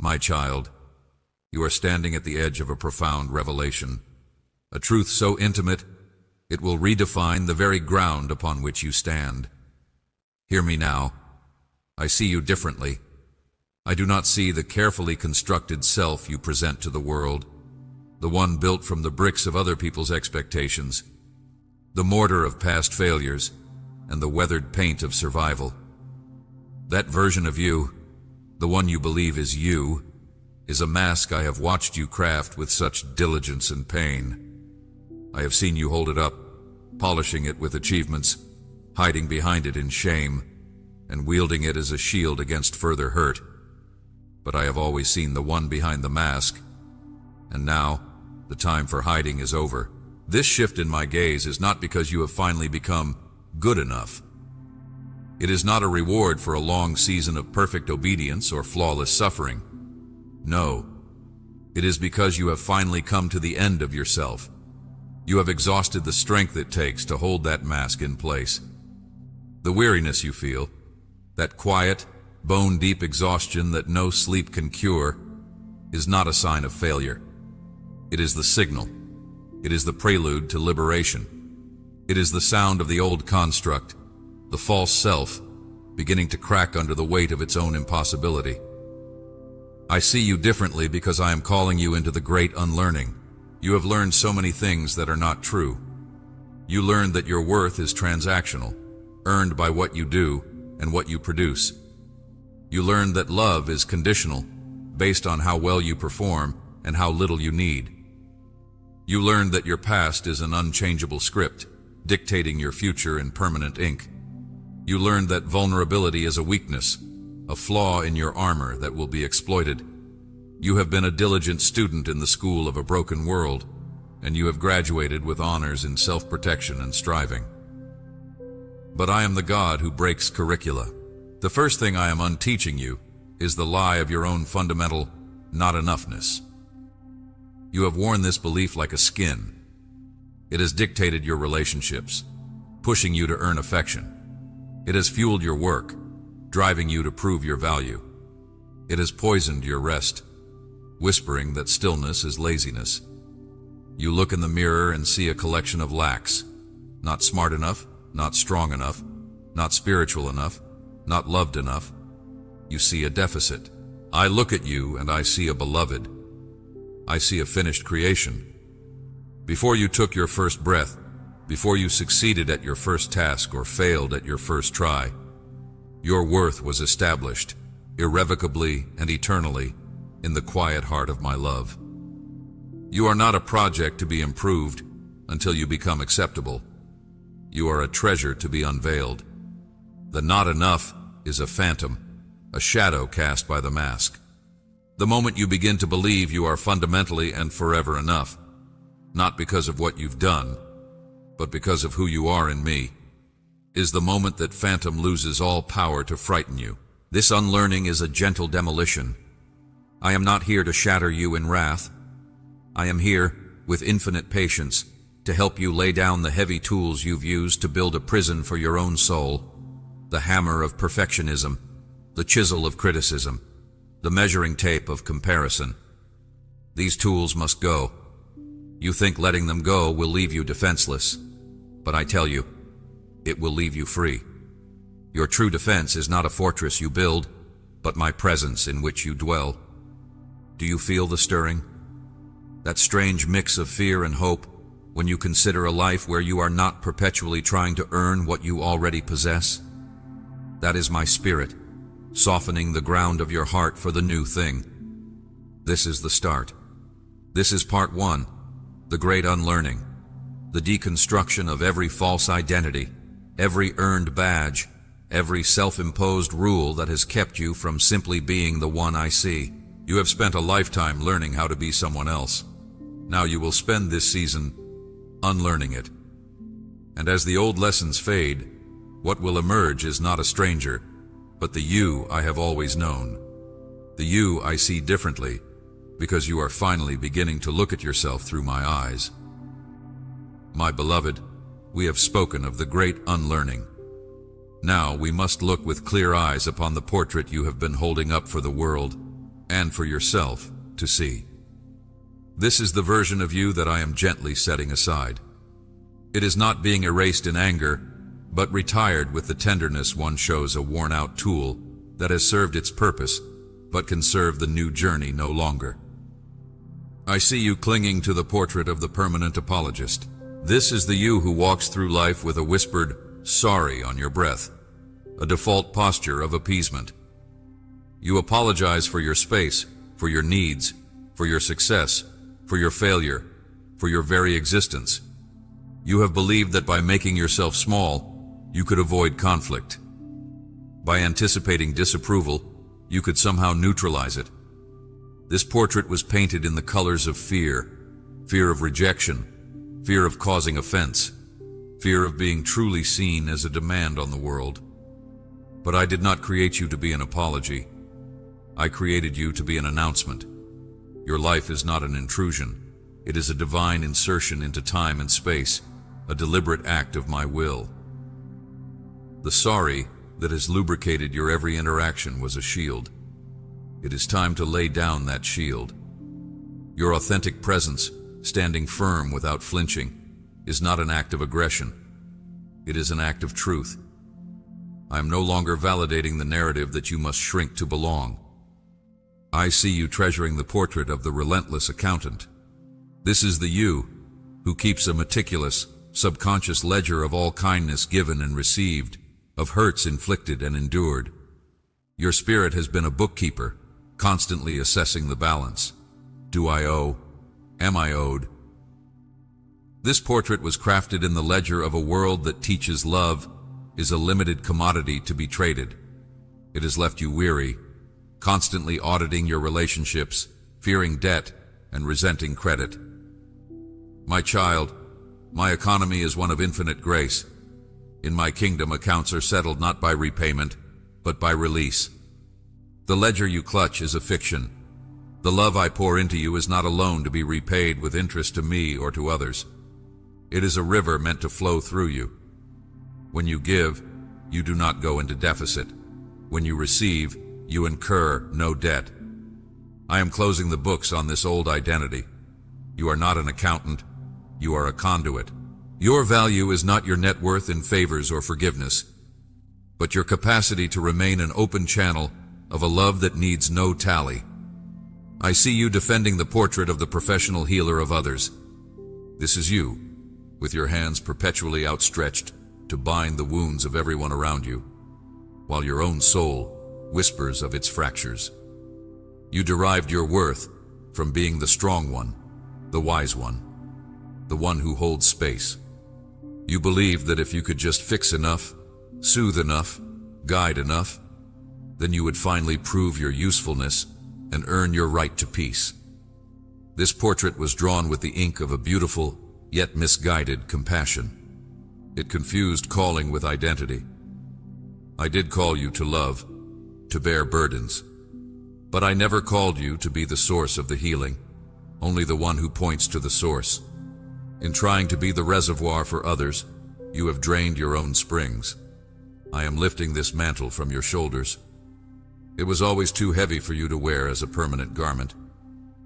My child, you are standing at the edge of a profound revelation, a truth so intimate it will redefine the very ground upon which you stand. Hear me now. I see you differently. I do not see the carefully constructed self you present to the world, the one built from the bricks of other people's expectations, the mortar of past failures, and the weathered paint of survival. That version of you, the one you believe is you, is a mask I have watched you craft with such diligence and pain. I have seen you hold it up, polishing it with achievements, hiding behind it in shame, and wielding it as a shield against further hurt. But I have always seen the one behind the mask, and now the time for hiding is over. This shift in my gaze is not because you have finally become good enough. It is not a reward for a long season of perfect obedience or flawless suffering. No, it is because you have finally come to the end of yourself. You have exhausted the strength it takes to hold that mask in place. The weariness you feel, that quiet, bone-deep exhaustion that no sleep can cure, is not a sign of failure. It is the signal. It is the prelude to liberation. It is the sound of the old construct, the false self, beginning to crack under the weight of its own impossibility. I see you differently because I am calling you into the great unlearning. You have learned so many things that are not true. You learned that your worth is transactional, earned by what you do and what you produce. You learned that love is conditional, based on how well you perform and how little you need. You learned that your past is an unchangeable script, dictating your future in permanent ink. You learned that vulnerability is a weakness, a flaw in your armor that will be exploited. You have been a diligent student in the school of a broken world, and you have graduated with honors in self-protection and striving. But I am the God who breaks curricula. The first thing I am unteaching you is the lie of your own fundamental not-enoughness. You have worn this belief like a skin. It has dictated your relationships, pushing you to earn affection. It has fueled your work, driving you to prove your value. It has poisoned your rest, whispering that stillness is laziness. You look in the mirror and see a collection of lacks. Not smart enough, not strong enough, not spiritual enough, not loved enough. You see a deficit. I look at you and I see a beloved. I see a finished creation. Before you took your first breath, before you succeeded at your first task or failed at your first try, your worth was established, irrevocably and eternally, in the quiet heart of my love. You are not a project to be improved until you become acceptable. You are a treasure to be unveiled. The not enough is a phantom, a shadow cast by the mask. The moment you begin to believe you are fundamentally and forever enough, not because of what you've done, but because of who you are in me, is the moment that phantom loses all power to frighten you. This unlearning is a gentle demolition. I am not here to shatter you in wrath. I am here, with infinite patience, to help you lay down the heavy tools you've used to build a prison for your own soul. The hammer of perfectionism, the chisel of criticism, the measuring tape of comparison. These tools must go. You think letting them go will leave you defenseless, but I tell you, it will leave you free. Your true defense is not a fortress you build, but my presence in which you dwell. Do you feel the stirring? That strange mix of fear and hope when you consider a life where you are not perpetually trying to earn what you already possess? That is my spirit, softening the ground of your heart for the new thing. This is the start. This is part one, the great unlearning, the deconstruction of every false identity, every earned badge, every self-imposed rule that has kept you from simply being the one I see. You have spent a lifetime learning how to be someone else. Now you will spend this season unlearning it. And as the old lessons fade, what will emerge is not a stranger, but the you I have always known. The you I see differently, because you are finally beginning to look at yourself through my eyes. My beloved, we have spoken of the great unlearning. Now we must look with clear eyes upon the portrait you have been holding up for the world. and for yourself to see. This is the version of you that I am gently setting aside. It is not being erased in anger, but retired with the tenderness one shows a worn-out tool that has served its purpose, but can serve the new journey no longer. I see you clinging to the portrait of the permanent apologist. This is the you who walks through life with a whispered sorry on your breath, a default posture of appeasement. You apologize for your space, for your needs, for your success, for your failure, for your very existence. You have believed that by making yourself small, you could avoid conflict. By anticipating disapproval, you could somehow neutralize it. This portrait was painted in the colors of fear, fear of rejection, fear of causing offense, fear of being truly seen as a demand on the world. But I did not create you to be an apology. I created you to be an announcement. Your life is not an intrusion. It is a divine insertion into time and space, a deliberate act of my will. The sorry that has lubricated your every interaction was a shield. It is time to lay down that shield. Your authentic presence, standing firm without flinching, is not an act of aggression. It is an act of truth. I am no longer validating the narrative that you must shrink to belong. I see you treasuring the portrait of the relentless accountant. This is the you who keeps a meticulous, subconscious ledger of all kindness given and received, of hurts inflicted and endured. Your spirit has been a bookkeeper, constantly assessing the balance. Do I owe? Am I owed? This portrait was crafted in the ledger of a world that teaches love is a limited commodity to be traded. It has left you weary, constantly auditing your relationships, fearing debt, and resenting credit. My child, my economy is one of infinite grace. In my kingdom, accounts are settled not by repayment, but by release. The ledger you clutch is a fiction. The love I pour into you is not a loan to be repaid with interest to me or to others. It is a river meant to flow through you. When you give, you do not go into deficit. When you receive, you incur no debt. I am closing the books on this old identity. You are not an accountant. You are a conduit. Your value is not your net worth in favors or forgiveness, but your capacity to remain an open channel of a love that needs no tally. I see you defending the portrait of the professional healer of others. This is you, with your hands perpetually outstretched to bind the wounds of everyone around you, while your own soul whispers of its fractures. You derived your worth from being the strong one, the wise one, the one who holds space. You believed that if you could just fix enough, soothe enough, guide enough, then you would finally prove your usefulness and earn your right to peace. This portrait was drawn with the ink of a beautiful, yet misguided compassion. It confused calling with identity. I did call you to love, to bear burdens, but I never called you to be the source of the healing, only the one who points to the source. In trying to be the reservoir for others, you have drained your own springs. I am lifting this mantle from your shoulders. It was always too heavy for you to wear as a permanent garment.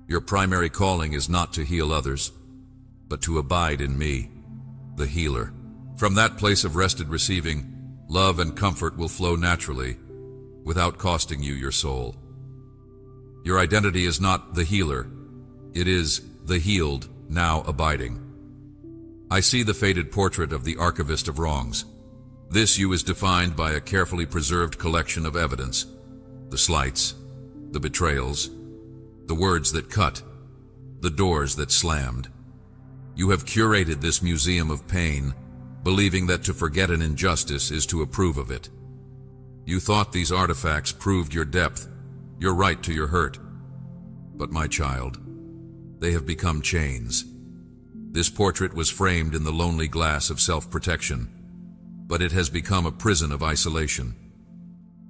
Your primary calling is not to heal others, but to abide in me, the healer. From that place of rested receiving, love and comfort will flow naturally, without costing you your soul. Your identity is not the healer. It is the healed, now abiding. I see the faded portrait of the archivist of wrongs. This you is defined by a carefully preserved collection of evidence. The slights, the betrayals, the words that cut, the doors that slammed. You have curated this museum of pain, believing that to forget an injustice is to approve of it. You thought these artifacts proved your depth, your right to your hurt. But my child, they have become chains. This portrait was framed in the lonely glass of self-protection, but it has become a prison of isolation.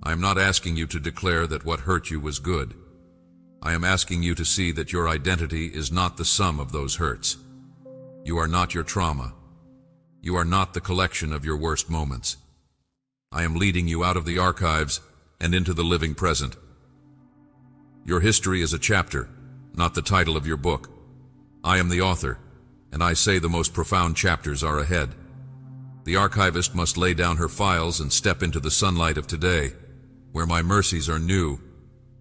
I am not asking you to declare that what hurt you was good. I am asking you to see that your identity is not the sum of those hurts. You are not your trauma. You are not the collection of your worst moments. I am leading you out of the archives and into the living present. Your history is a chapter, not the title of your book. I am the author, and I say the most profound chapters are ahead. The archivist must lay down her files and step into the sunlight of today, where my mercies are new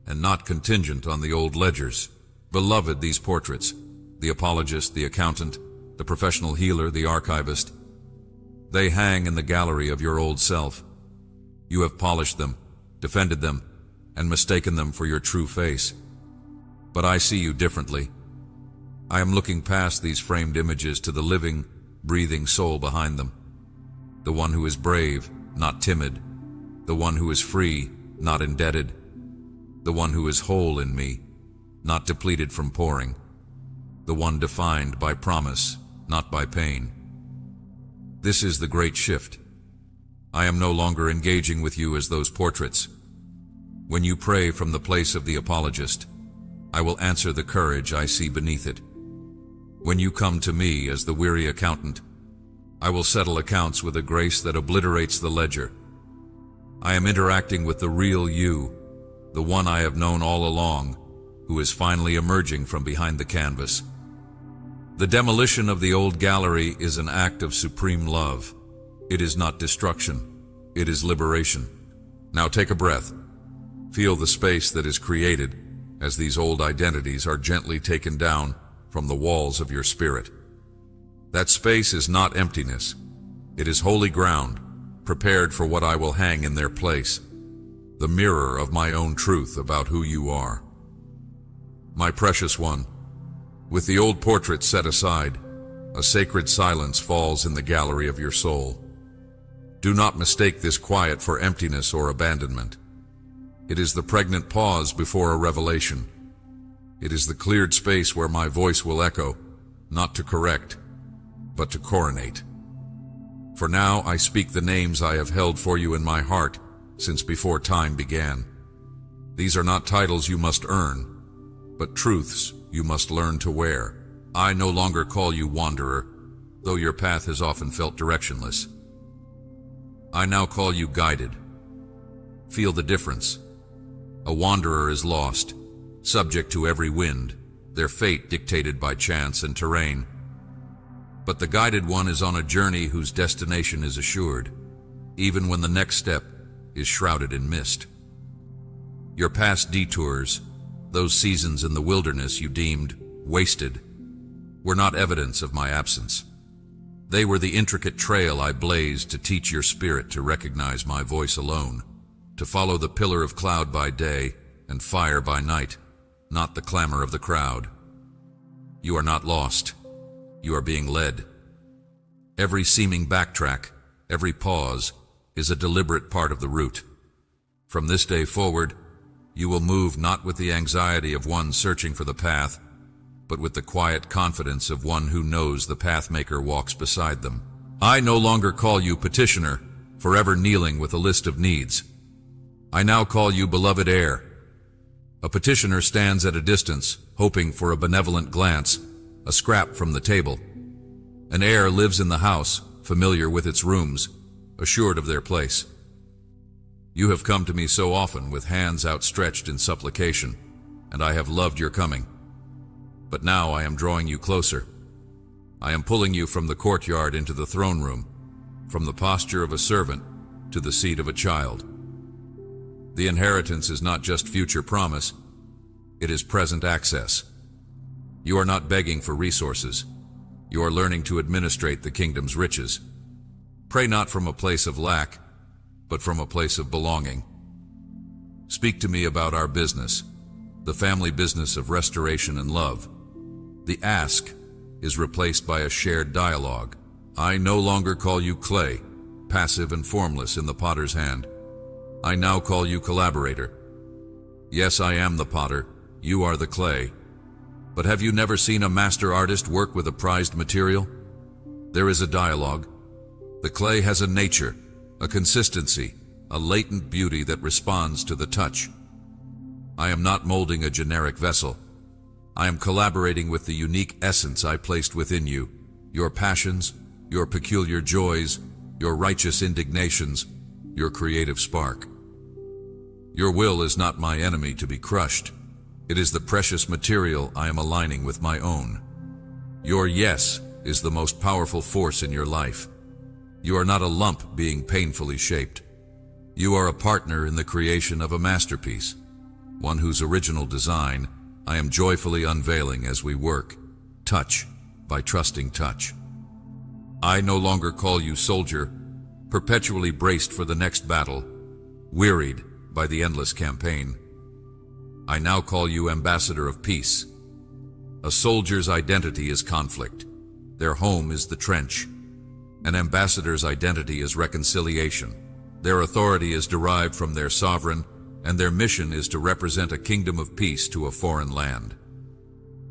and not contingent on the old ledgers. Beloved, these portraits, the apologist, the accountant, the professional healer, the archivist, they hang in the gallery of your old self. You have polished them, defended them, and mistaken them for your true face. But I see you differently. I am looking past these framed images to the living, breathing soul behind them. The one who is brave, not timid. The one who is free, not indebted. The one who is whole in me, not depleted from pouring. The one defined by promise, not by pain. This is the great shift. I am no longer engaging with you as those portraits. When you pray from the place of the apologist, I will answer the courage I see beneath it. When you come to me as the weary accountant, I will settle accounts with a grace that obliterates the ledger. I am interacting with the real you, the one I have known all along, who is finally emerging from behind the canvas. The demolition of the old gallery is an act of supreme love. It is not destruction, it is liberation. Now take a breath. Feel the space that is created as these old identities are gently taken down from the walls of your spirit. That space is not emptiness. It is holy ground, prepared for what I will hang in their place, the mirror of my own truth about who you are. My precious one, with the old portrait set aside, a sacred silence falls in the gallery of your soul. Do not mistake this quiet for emptiness or abandonment. It is the pregnant pause before a revelation. It is the cleared space where my voice will echo, not to correct, but to coronate. For now I speak the names I have held for you in my heart since before time began. These are not titles you must earn, but truths you must learn to wear. I no longer call you wanderer, though your path has often felt directionless. I now call you guided. Feel the difference. A wanderer is lost, subject to every wind, their fate dictated by chance and terrain. But the guided one is on a journey whose destination is assured, even when the next step is shrouded in mist. Your past detours, those seasons in the wilderness you deemed wasted, were not evidence of my absence. They were the intricate trail I blazed to teach your spirit to recognize my voice alone, to follow the pillar of cloud by day and fire by night, not the clamor of the crowd. You are not lost. You are being led. Every seeming backtrack, every pause, is a deliberate part of the route. From this day forward, you will move not with the anxiety of one searching for the path, but with the quiet confidence of one who knows the pathmaker walks beside them. I no longer call you petitioner, forever kneeling with a list of needs. I now call you beloved heir. A petitioner stands at a distance, hoping for a benevolent glance, a scrap from the table. An heir lives in the house, familiar with its rooms, assured of their place. You have come to me so often with hands outstretched in supplication, and I have loved your coming. But now I am drawing you closer. I am pulling you from the courtyard into the throne room, from the posture of a servant to the seat of a child. The inheritance is not just future promise, it is present access. You are not begging for resources. You are learning to administrate the kingdom's riches. Pray not from a place of lack, but from a place of belonging. Speak to me about our business, the family business of restoration and love. The ask is replaced by a shared dialogue. I no longer call you clay, passive and formless in the potter's hand. I now call you collaborator. Yes, I am the potter, you are the clay. But have you never seen a master artist work with a prized material? There is a dialogue. The clay has a nature, a consistency, a latent beauty that responds to the touch. I am not molding a generic vessel. I am collaborating with the unique essence I placed within you, your passions, your peculiar joys, your righteous indignations, your creative spark. Your will is not my enemy to be crushed. It is the precious material I am aligning with my own. Your yes is the most powerful force in your life. You are not a lump being painfully shaped. You are a partner in the creation of a masterpiece, one whose original design I am joyfully unveiling as we work, touch by trusting touch. I no longer call you soldier, perpetually braced for the next battle, wearied by the endless campaign. I now call you ambassador of peace. A soldier's identity is conflict. Their home is the trench. An ambassador's identity is reconciliation. Their authority is derived from their sovereign, and their mission is to represent a kingdom of peace to a foreign land.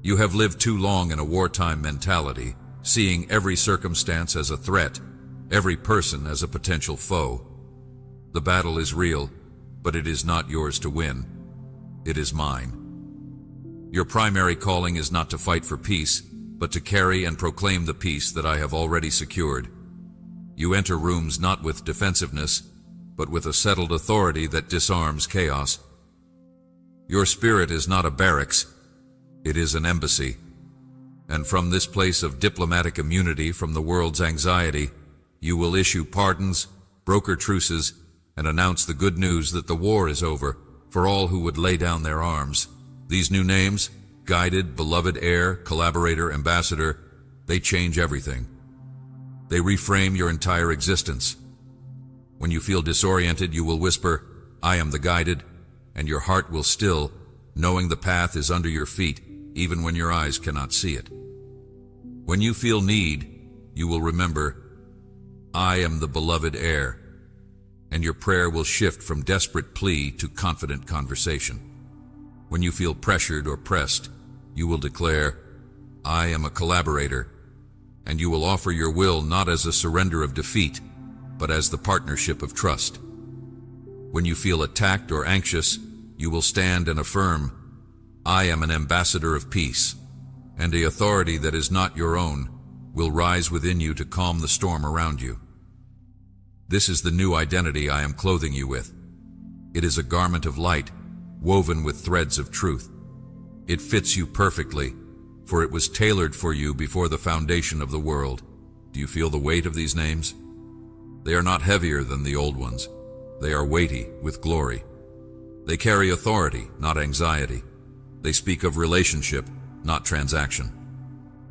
You have lived too long in a wartime mentality, seeing every circumstance as a threat, every person as a potential foe. The battle is real, but it is not yours to win. It is mine. Your primary calling is not to fight for peace, but to carry and proclaim the peace that I have already secured. You enter rooms not with defensiveness, but with a settled authority that disarms chaos. Your spirit is not a barracks, it is an embassy. And from this place of diplomatic immunity from the world's anxiety, you will issue pardons, broker truces, and announce the good news that the war is over for all who would lay down their arms. These new names, guided, beloved heir, collaborator, ambassador, they change everything. They reframe your entire existence. When you feel disoriented, you will whisper, I am the guided, and your heart will still, knowing the path is under your feet, even when your eyes cannot see it. When you feel need, you will remember, I am the beloved heir, and your prayer will shift from desperate plea to confident conversation. When you feel pressured or pressed, you will declare, I am a collaborator, and you will offer your will not as a surrender of defeat, but as the partnership of trust. When you feel attacked or anxious, you will stand and affirm, I am an ambassador of peace, and the authority that is not your own will rise within you to calm the storm around you. This is the new identity I am clothing you with. It is a garment of light, woven with threads of truth. It fits you perfectly, for it was tailored for you before the foundation of the world. Do you feel the weight of these names? They are not heavier than the old ones. They are weighty with glory. They carry authority, not anxiety. They speak of relationship, not transaction.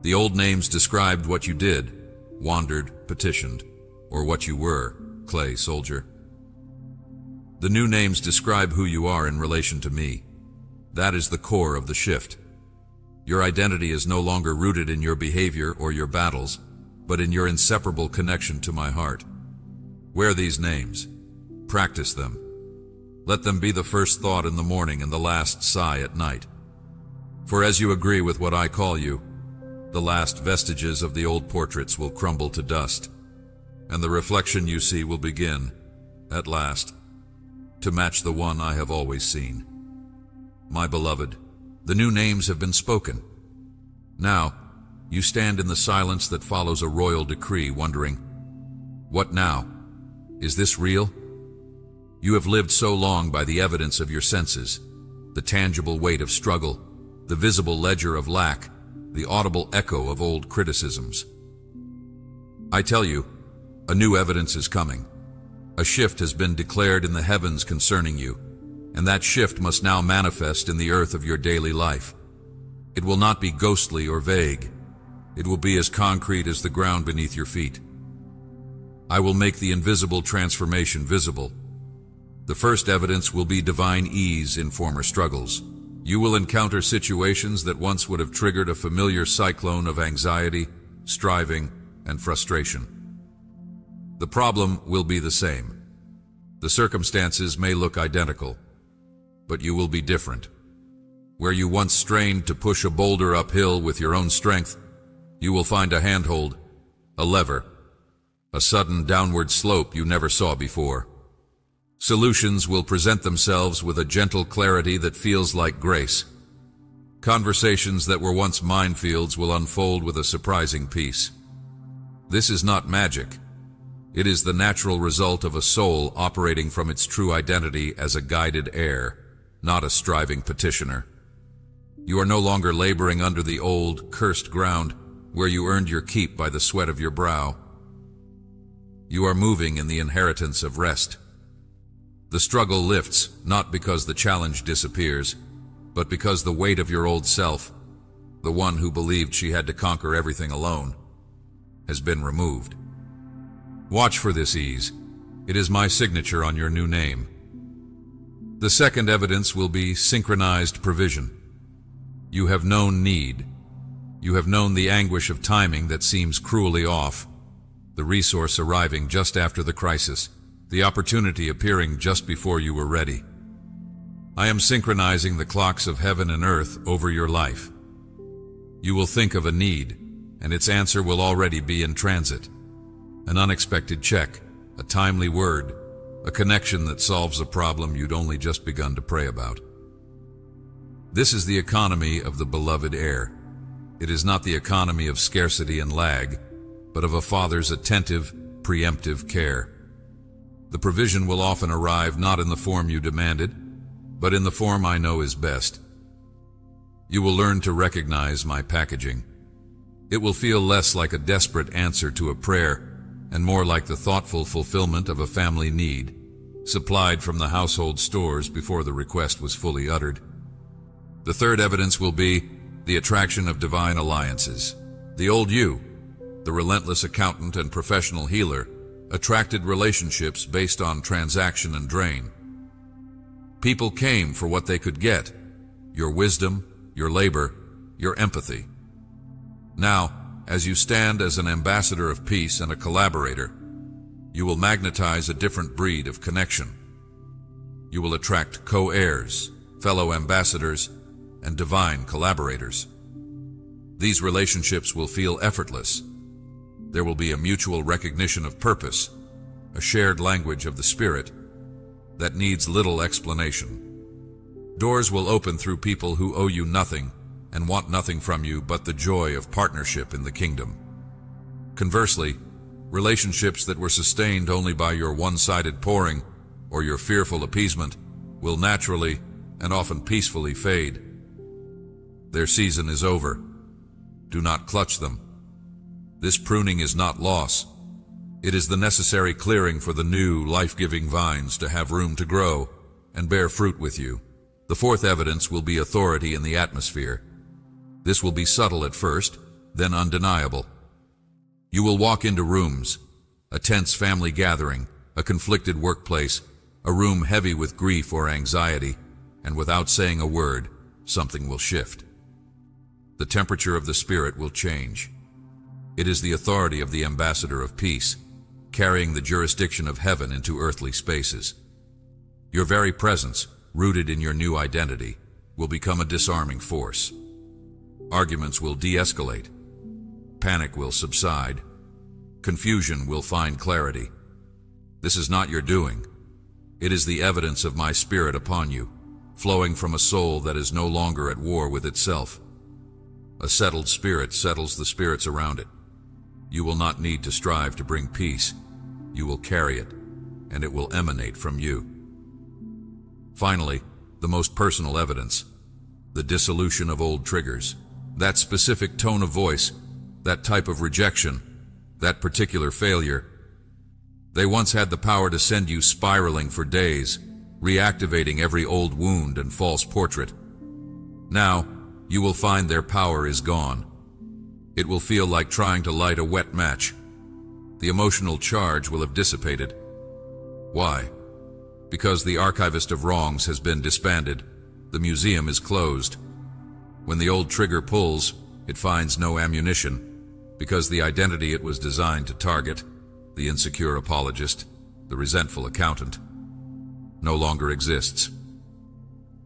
The old names described what you did, wandered, petitioned, or what you were, clay soldier. The new names describe who you are in relation to me. That is the core of the shift. Your identity is no longer rooted in your behavior or your battles, but in your inseparable connection to my heart. Wear these names. Practice them. Let them be the first thought in the morning and the last sigh at night. For as you agree with what I call you, the last vestiges of the old portraits will crumble to dust, and the reflection you see will begin, at last, to match the one I have always seen. My beloved, the new names have been spoken. Now, you stand in the silence that follows a royal decree, wondering, what now? Is this real? You have lived so long by the evidence of your senses, the tangible weight of struggle, the visible ledger of lack, the audible echo of old criticisms. I tell you, a new evidence is coming. A shift has been declared in the heavens concerning you, and that shift must now manifest in the earth of your daily life. It will not be ghostly or vague. It will be as concrete as the ground beneath your feet. I will make the invisible transformation visible. The first evidence will be divine ease in former struggles. You will encounter situations that once would have triggered a familiar cyclone of anxiety, striving, and frustration. The problem will be the same. The circumstances may look identical, but you will be different. Where you once strained to push a boulder uphill with your own strength, you will find a handhold, a lever, a sudden downward slope you never saw before. Solutions will present themselves with a gentle clarity that feels like grace. Conversations that were once minefields will unfold with a surprising peace. This is not magic. It is the natural result of a soul operating from its true identity as a guided heir, not a striving petitioner. You are no longer laboring under the old, cursed ground where you earned your keep by the sweat of your brow. You are moving in the inheritance of rest. The struggle lifts, not because the challenge disappears, but because the weight of your old self, the one who believed she had to conquer everything alone, has been removed. Watch for this ease. It is my signature on your new name. The second evidence will be synchronized provision. You have known need. You have known the anguish of timing that seems cruelly off, the resource arriving just after the crisis, the opportunity appearing just before you were ready. I am synchronizing the clocks of heaven and earth over your life. You will think of a need, and its answer will already be in transit. An unexpected check, a timely word, a connection that solves a problem you'd only just begun to pray about. This is the economy of the beloved heir. It is not the economy of scarcity and lag, but of a father's attentive, preemptive care. The provision will often arrive not in the form you demanded, but in the form I know is best. You will learn to recognize my packaging. It will feel less like a desperate answer to a prayer and more like the thoughtful fulfillment of a family need, supplied from the household stores before the request was fully uttered. The third evidence will be the attraction of divine alliances. The old you, the relentless accountant and professional healer, attracted relationships based on transaction and drain. People came for what they could get: your wisdom, your labor, your empathy. Now, as you stand as an ambassador of peace and a collaborator, you will magnetize a different breed of connection. You will attract co-heirs, fellow ambassadors, and divine collaborators. These relationships will feel effortless. There will be a mutual recognition of purpose, a shared language of the spirit that needs little explanation. Doors will open through people who owe you nothing and want nothing from you but the joy of partnership in the kingdom. Conversely, relationships that were sustained only by your one-sided pouring or your fearful appeasement will naturally and often peacefully fade. Their season is over. Do not clutch them. This pruning is not loss. It is the necessary clearing for the new, life-giving vines to have room to grow and bear fruit with you. The fourth evidence will be authority in the atmosphere. This will be subtle at first, then undeniable. You will walk into rooms, a tense family gathering, a conflicted workplace, a room heavy with grief or anxiety, and without saying a word, something will shift. The temperature of the spirit will change. It is the authority of the ambassador of peace, carrying the jurisdiction of heaven into earthly spaces. Your very presence, rooted in your new identity, will become a disarming force. Arguments will de-escalate. Panic will subside. Confusion will find clarity. This is not your doing. It is the evidence of my spirit upon you, flowing from a soul that is no longer at war with itself. A settled spirit settles the spirits around it. You will not need to strive to bring peace. You will carry it, and it will emanate from you. Finally, the most personal evidence, the dissolution of old triggers. That specific tone of voice, that type of rejection, that particular failure. They once had the power to send you spiraling for days, reactivating every old wound and false portrait. Now, you will find their power is gone. It will feel like trying to light a wet match. The emotional charge will have dissipated. Why? Because the archivist of wrongs has been disbanded. The museum is closed. When the old trigger pulls, it finds no ammunition, because the identity it was designed to target, the insecure apologist, the resentful accountant, no longer exists.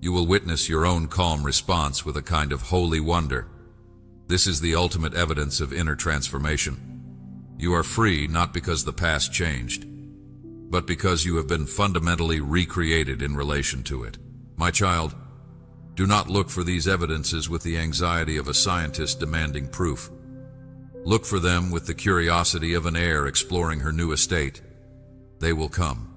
You will witness your own calm response with a kind of holy wonder. This is the ultimate evidence of inner transformation. You are free not because the past changed, but because you have been fundamentally recreated in relation to it. My child, do not look for these evidences with the anxiety of a scientist demanding proof. Look for them with the curiosity of an heir exploring her new estate. They will come.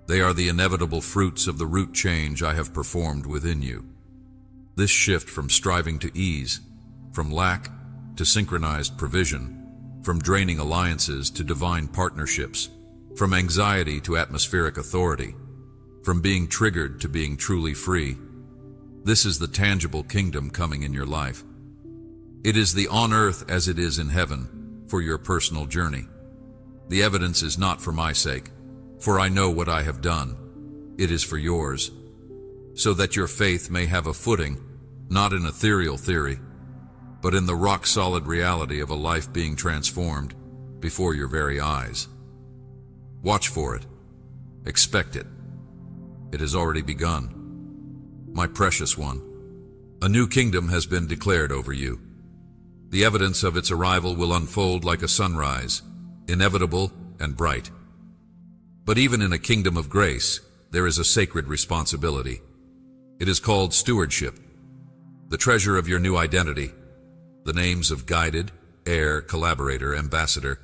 They are the inevitable fruits of the root change I have performed within you. This shift from striving to ease, from lack to synchronized provision, from draining alliances to divine partnerships, from anxiety to atmospheric authority, from being triggered to being truly free. This is the tangible kingdom coming in your life. It is the on earth as it is in heaven for your personal journey. The evidence is not for my sake, for I know what I have done. It is for yours, so that your faith may have a footing, not in ethereal theory, but in the rock-solid reality of a life being transformed before your very eyes. Watch for it. Expect it. It has already begun. My precious one, a new kingdom has been declared over you. The evidence of its arrival will unfold like a sunrise, inevitable and bright. But even in a kingdom of grace, there is a sacred responsibility. It is called stewardship. The treasure of your new identity, the names of guided, heir, collaborator, ambassador,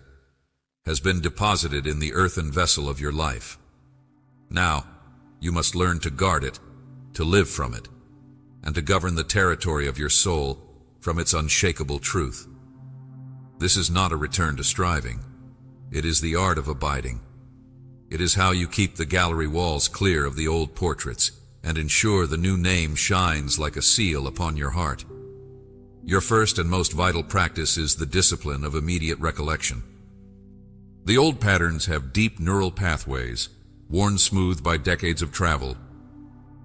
has been deposited in the earthen vessel of your life. Now, you must learn to guard it, to live from it, and to govern the territory of your soul from its unshakable truth. This is not a return to striving. It is the art of abiding. It is how you keep the gallery walls clear of the old portraits and ensure the new name shines like a seal upon your heart. Your first and most vital practice is the discipline of immediate recollection. The old patterns have deep neural pathways, worn smooth by decades of travel.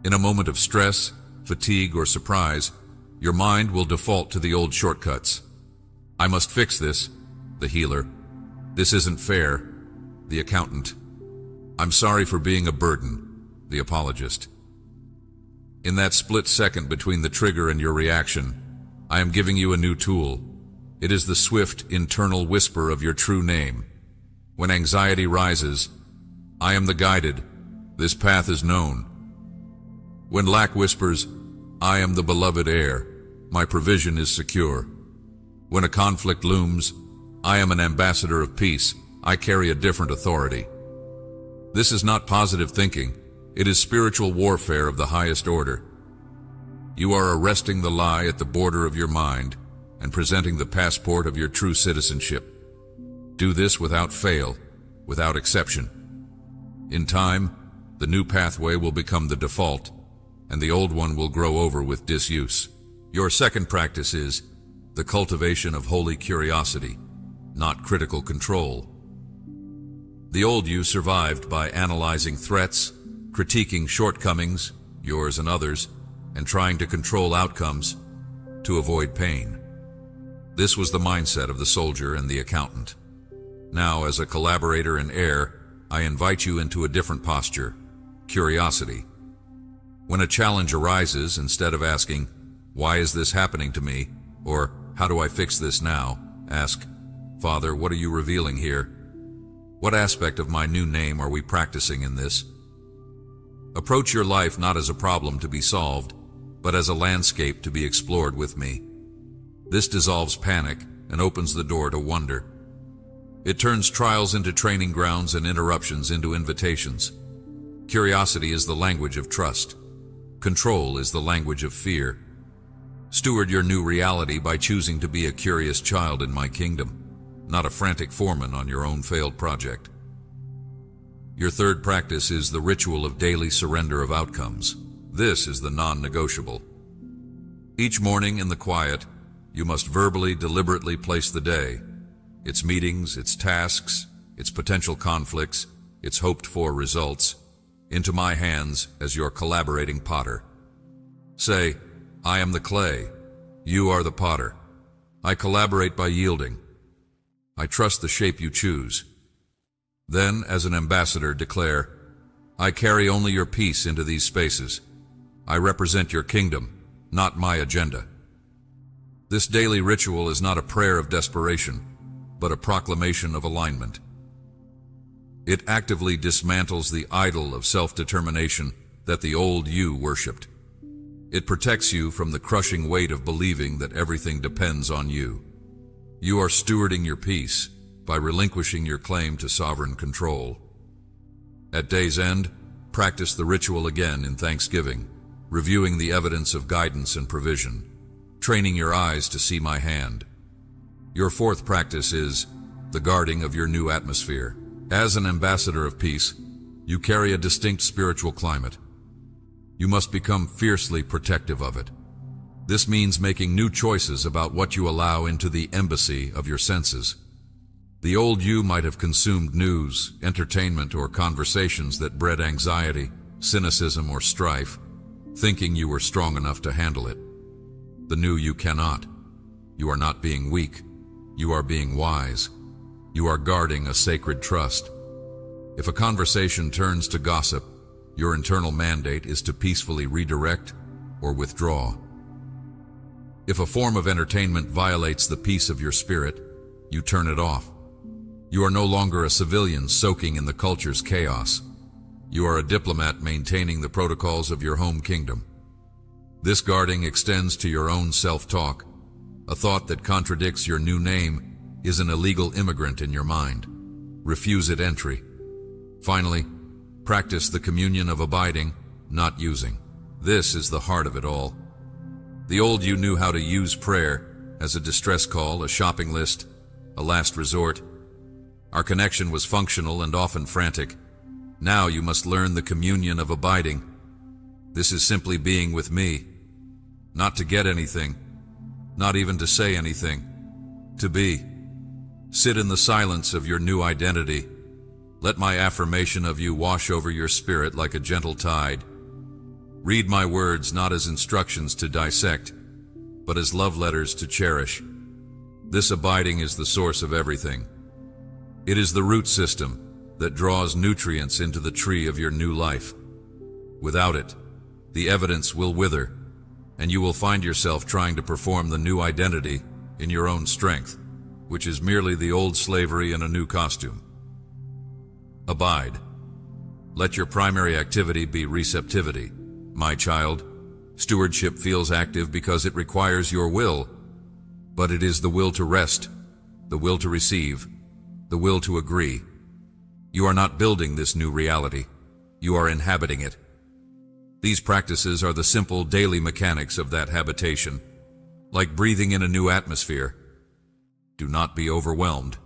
In a moment of stress, fatigue, or surprise, your mind will default to the old shortcuts. I must fix this, the healer. This isn't fair, the accountant. I'm sorry for being a burden, the apologist. In that split second between the trigger and your reaction, I am giving you a new tool. It is the swift, internal whisper of your true name. When anxiety rises, I am the guided. This path is known. When lack whispers, I am the beloved heir. My provision is secure. When a conflict looms, I am an ambassador of peace. I carry a different authority. This is not positive thinking. It is spiritual warfare of the highest order. You are arresting the lie at the border of your mind and presenting the passport of your true citizenship. Do this without fail, without exception. In time, the new pathway will become the default, and the old one will grow over with disuse. Your second practice is the cultivation of holy curiosity, not critical control. The old you survived by analyzing threats, critiquing shortcomings, yours and others, and trying to control outcomes to avoid pain. This was the mindset of the soldier and the accountant. Now, as a collaborator and heir, I invite you into a different posture, curiosity. When a challenge arises, instead of asking, "Why is this happening to me?" or "How do I fix this now?" ask, "Father, what are you revealing here? What aspect of my new name are we practicing in this?" Approach your life not as a problem to be solved, but as a landscape to be explored with me. This dissolves panic and opens the door to wonder. It turns trials into training grounds and interruptions into invitations. Curiosity is the language of trust. Control is the language of fear. Steward your new reality by choosing to be a curious child in my kingdom, not a frantic foreman on your own failed project. Your third practice is the ritual of daily surrender of outcomes. This is the non-negotiable. Each morning in the quiet, you must verbally, deliberately place the day, its meetings, its tasks, its potential conflicts, its hoped-for results, into my hands as your collaborating potter. Say, "I am the clay. You are the potter. I collaborate by yielding. I trust the shape you choose." Then, as an ambassador, declare, "I carry only your peace into these spaces. I represent your kingdom, not my agenda." This daily ritual is not a prayer of desperation, but a proclamation of alignment. It actively dismantles the idol of self-determination that the old you worshipped. It protects you from the crushing weight of believing that everything depends on you. You are stewarding your peace by relinquishing your claim to sovereign control. At day's end, practice the ritual again in thanksgiving. reviewing the evidence of guidance and provision, training your eyes to see my hand. Your fourth practice is the guarding of your new atmosphere. As an ambassador of peace, you carry a distinct spiritual climate. You must become fiercely protective of it. This means making new choices about what you allow into the embassy of your senses. The old you might have consumed news, entertainment, or conversations that bred anxiety, cynicism, or strife, thinking you were strong enough to handle it. The new you cannot. You are not being weak. You are being wise. You are guarding a sacred trust. If a conversation turns to gossip, your internal mandate is to peacefully redirect or withdraw. If a form of entertainment violates the peace of your spirit, you turn it off. You are no longer a civilian soaking in the culture's chaos. You are a diplomat maintaining the protocols of your home kingdom. This guarding extends to your own self-talk. A thought that contradicts your new name is an illegal immigrant in your mind. Refuse it entry. Finally, practice the communion of abiding, not using. This is the heart of it all. The old you knew how to use prayer as a distress call, a shopping list, a last resort. Our connection was functional and often frantic. Now you must learn the communion of abiding. This is simply being with me, not to get anything, not even to say anything, to be. Sit in the silence of your new identity. Let my affirmation of you wash over your spirit like a gentle tide. Read my words not as instructions to dissect, but as love letters to cherish. This abiding is the source of everything. It is the root system that draws nutrients into the tree of your new life. Without it, the evidence will wither, and you will find yourself trying to perform the new identity in your own strength, which is merely the old slavery in a new costume. Abide. Let your primary activity be receptivity. My child, stewardship feels active because it requires your will, but it is the will to rest, the will to receive, the will to agree. You are not building this new reality. You are inhabiting it. These practices are the simple daily mechanics of that habitation, like breathing in a new atmosphere. Do not be overwhelmed.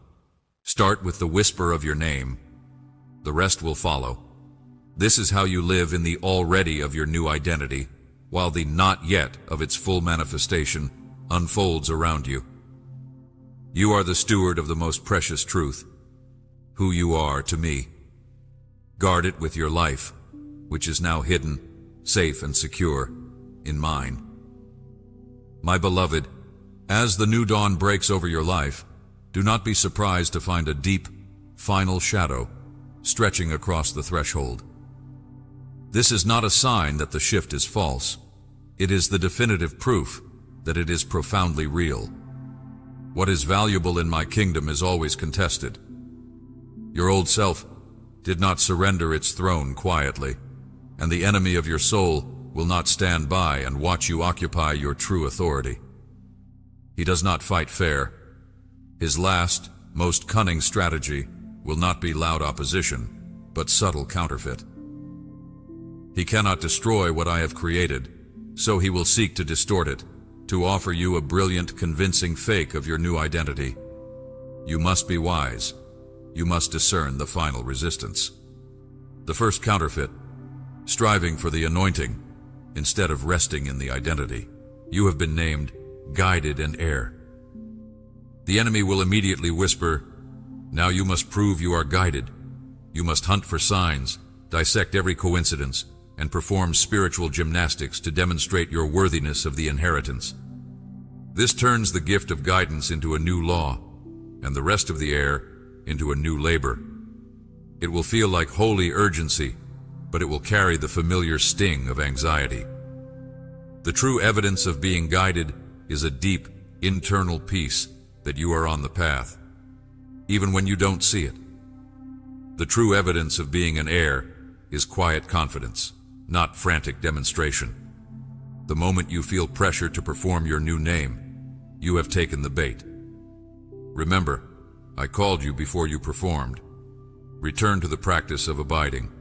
Start with the whisper of your name. The rest will follow. This is how you live in the already of your new identity, while the not yet of its full manifestation unfolds around you. You are the steward of the most precious truth, who you are to me. Guard it with your life, which is now hidden, safe and secure, in mine. My beloved, as the new dawn breaks over your life, do not be surprised to find a deep, final shadow stretching across the threshold. This is not a sign that the shift is false. It is the definitive proof that it is profoundly real. What is valuable in my kingdom is always contested. Your old self did not surrender its throne quietly, and the enemy of your soul will not stand by and watch you occupy your true authority. He does not fight fair. His last, most cunning strategy will not be loud opposition, but subtle counterfeit. He cannot destroy what I have created, so he will seek to distort it, to offer you a brilliant, convincing fake of your new identity. You must be wise. You must discern the final resistance. The first counterfeit, striving for the anointing instead of resting in the identity. You have been named guided and heir. The enemy will immediately whisper, now you must prove you are guided. You must hunt for signs, dissect every coincidence, and perform spiritual gymnastics to demonstrate your worthiness of the inheritance. This turns the gift of guidance into a new law, and the rest of the heir into a new labor. It will feel like holy urgency, but it will carry the familiar sting of anxiety. The true evidence of being guided is a deep, internal peace that you are on the path, even when you don't see it. The true evidence of being an heir is quiet confidence, not frantic demonstration. The moment you feel pressure to perform your new name, you have taken the bait. Remember, I called you before you performed. Return to the practice of abiding.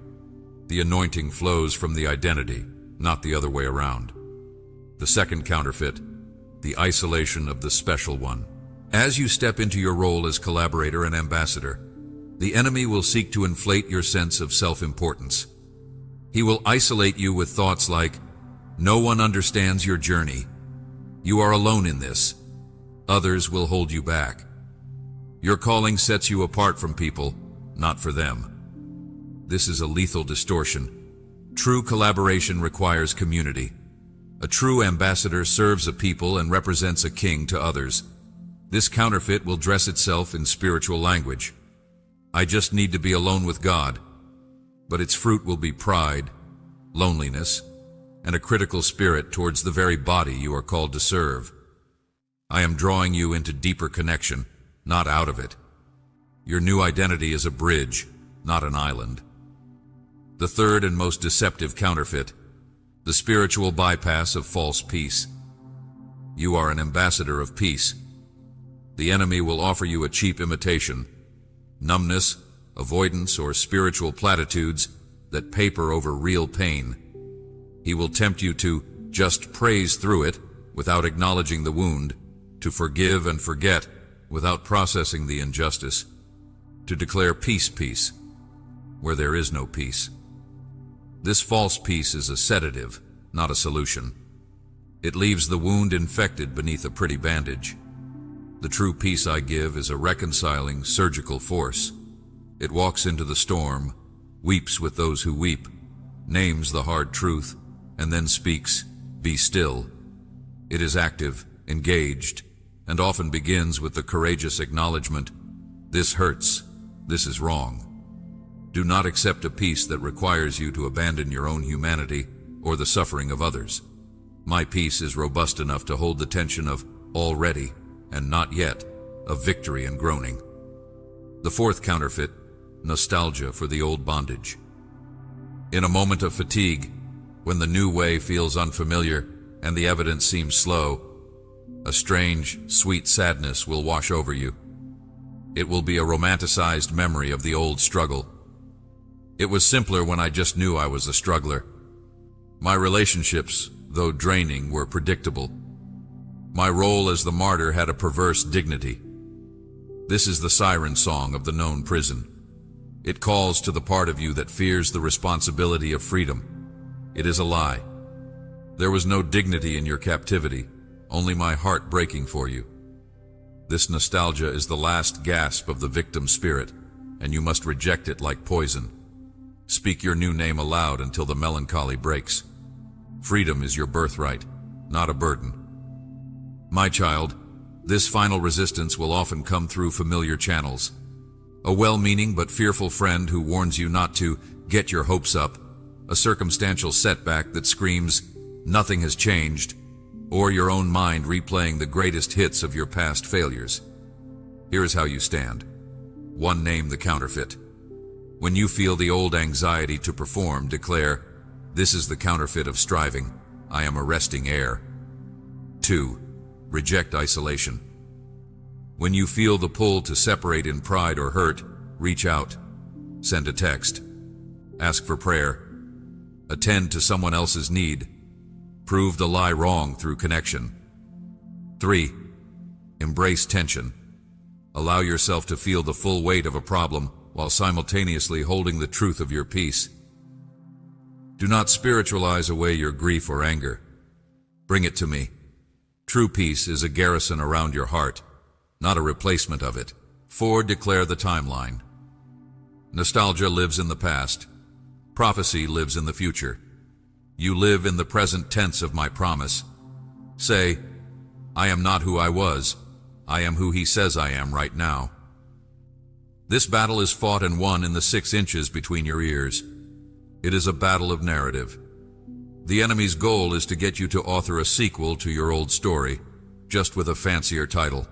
The anointing flows from the identity, not the other way around. The second counterfeit, the isolation of the special one. As you step into your role as collaborator and ambassador, the enemy will seek to inflate your sense of self-importance. He will isolate you with thoughts like, "No one understands your journey. You are alone in this. Others will hold you back." Your calling sets you apart from people, not for them. This is a lethal distortion. True collaboration requires community. A true ambassador serves a people and represents a king to others. This counterfeit will dress itself in spiritual language. "I just need to be alone with God," but its fruit will be pride, loneliness, and a critical spirit towards the very body you are called to serve. I am drawing you into deeper connection, not out of it. Your new identity is a bridge, not an island. The third and most deceptive counterfeit, the spiritual bypass of false peace. You are an ambassador of peace. The enemy will offer you a cheap imitation, numbness, avoidance, or spiritual platitudes that paper over real pain. He will tempt you to just praise through it without acknowledging the wound, to forgive and forget without processing the injustice, to declare peace, peace, where there is no peace. This false peace is a sedative, not a solution. It leaves the wound infected beneath a pretty bandage. The true peace I give is a reconciling, surgical force. It walks into the storm, weeps with those who weep, names the hard truth, and then speaks, "Be still." It is active, engaged, and often begins with the courageous acknowledgement, "This hurts, this is wrong." Do not accept a peace that requires you to abandon your own humanity or the suffering of others. My peace is robust enough to hold the tension of already and not yet, of victory and groaning. The fourth counterfeit, nostalgia for the old bondage. In a moment of fatigue, when the new way feels unfamiliar and the evidence seems slow, a strange, sweet sadness will wash over you. It will be a romanticized memory of the old struggle. It was simpler when I just knew I was a struggler. My relationships, though draining, were predictable. My role as the martyr had a perverse dignity. This is the siren song of the known prison. It calls to the part of you that fears the responsibility of freedom. It is a lie. There was no dignity in your captivity, only my heart breaking for you. This nostalgia is the last gasp of the victim spirit, and you must reject it like poison. Speak your new name aloud until the melancholy breaks. Freedom is your birthright, not a burden. My child, this final resistance will often come through familiar channels. A well-meaning but fearful friend who warns you not to get your hopes up, a circumstantial setback that screams, "Nothing has changed," or your own mind replaying the greatest hits of your past failures. Here is how you stand. 1. Name the counterfeit. When you feel the old anxiety to perform, declare, "This is the counterfeit of striving. I am arresting air." 2. Reject isolation. When you feel the pull to separate in pride or hurt, reach out. Send a text. Ask for prayer. Attend to someone else's need. Prove the lie wrong through connection. 3. Embrace tension. Allow yourself to feel the full weight of a problem while simultaneously holding the truth of your peace. Do not spiritualize away your grief or anger. Bring it to me. True peace is a garrison around your heart, not a replacement of it. 4. Declare the timeline. Nostalgia lives in the past. Prophecy lives in the future. You live in the present tense of my promise. Say, "I am not who I was. I am who he says I am right now." This battle is fought and won in the 6 inches between your ears. It is a battle of narrative. The enemy's goal is to get you to author a sequel to your old story, just with a fancier title.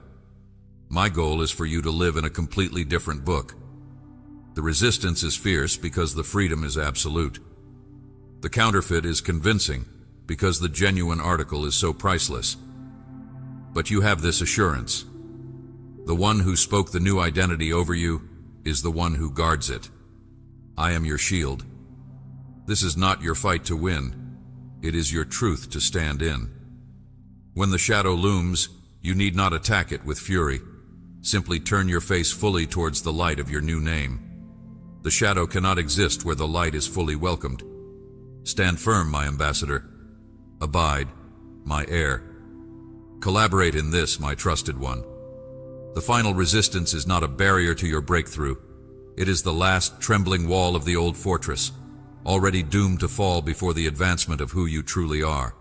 My goal is for you to live in a completely different book. The resistance is fierce because the freedom is absolute. The counterfeit is convincing because the genuine article is so priceless. But you have this assurance. The one who spoke the new identity over you is the one who guards it. I am your shield. This is not your fight to win. It is your truth to stand in. When the shadow looms, you need not attack it with fury. Simply turn your face fully towards the light of your new name. The shadow cannot exist where the light is fully welcomed. Stand firm, my ambassador. Abide, my heir. Collaborate in this, my trusted one. The final resistance is not a barrier to your breakthrough. It is the last trembling wall of the old fortress, already doomed to fall before the advancement of who you truly are.